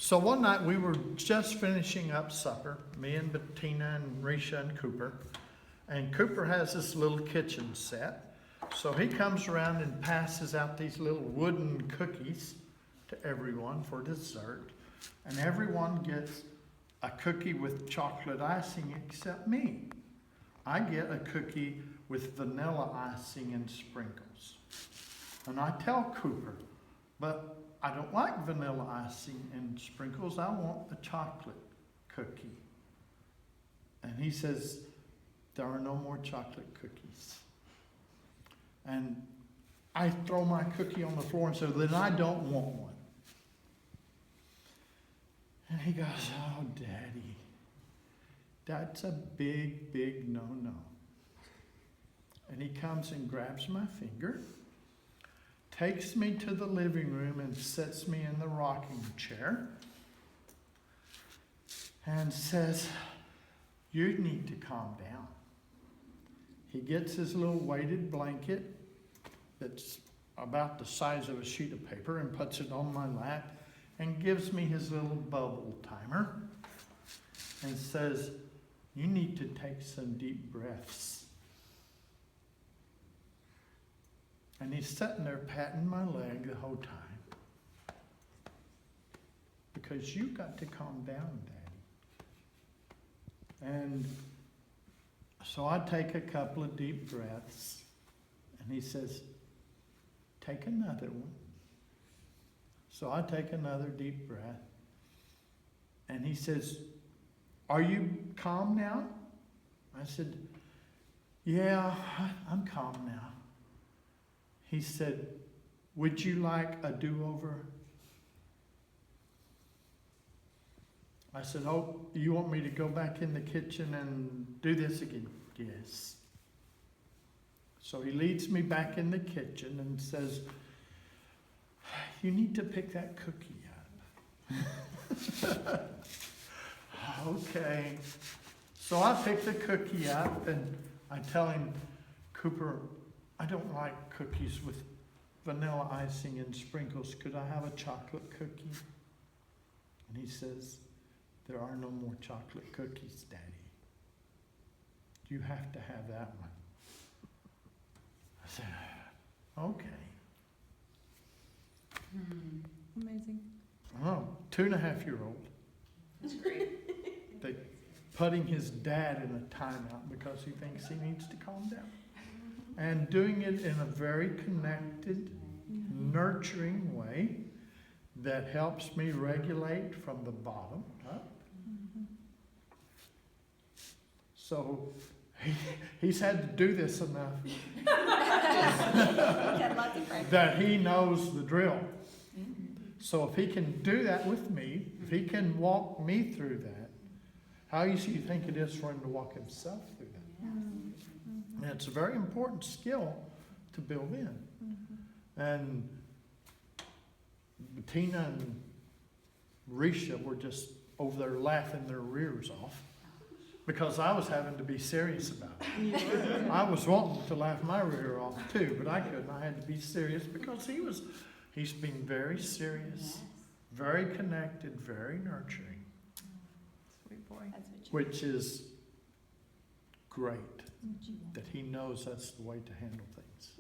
So one night we were just finishing up supper, me and Bettina and Risha and Cooper. And Cooper has this little kitchen set. So he comes around and passes out these little wooden cookies to everyone for dessert. And everyone gets a cookie with chocolate icing except me. I get a cookie with vanilla icing and sprinkles. And I tell Cooper, but I don't like vanilla icing and sprinkles. I want the chocolate cookie. And he says, there are no more chocolate cookies. And I throw my cookie on the floor and say, then I don't want one. And he goes, oh, Daddy, that's a big, big no-no. And he comes and grabs my finger, takes me to the living room and sets me in the rocking chair and says, you need to calm down. He gets his little weighted blanket that's about the size of a sheet of paper and puts it on my lap and gives me his little bubble timer and says, you need to take some deep breaths. And he's sitting there patting my leg the whole time. Because you've got to calm down, Daddy. And so I take a couple of deep breaths. And he says, take another one. So I take another deep breath. And he says, are you calm now? I said, yeah, I'm calm now. He said, would you like a do-over? I said, oh, you want me to go back in the kitchen and do this again? Yes. So he leads me back in the kitchen and says, you need to pick that cookie up. Okay. So I pick the cookie up and I tell him, Cooper, I don't like cookies with vanilla icing and sprinkles. Could I have a chocolate cookie? And he says, there are no more chocolate cookies, Daddy. You have to have that one. I said, okay. Amazing. Oh, 2.5-year-old. That's great. They putting his dad in a timeout because he thinks he needs to calm down. And doing it in a very connected, nurturing way that helps me regulate from the bottom up. So he's had to do this enough that he knows the drill. So if he can do that with me, if he can walk me through that, how easy do you think it is for him to walk himself through that? And it's a very important skill to build in. And Bettina and Risha were just over there laughing their rears off because I was having to be serious about it. I was wanting to laugh my rear off too, but I couldn't. I had to be serious because he's been very serious, very connected, very nurturing. Sweet boy. Which is great that he knows that's the way to handle things.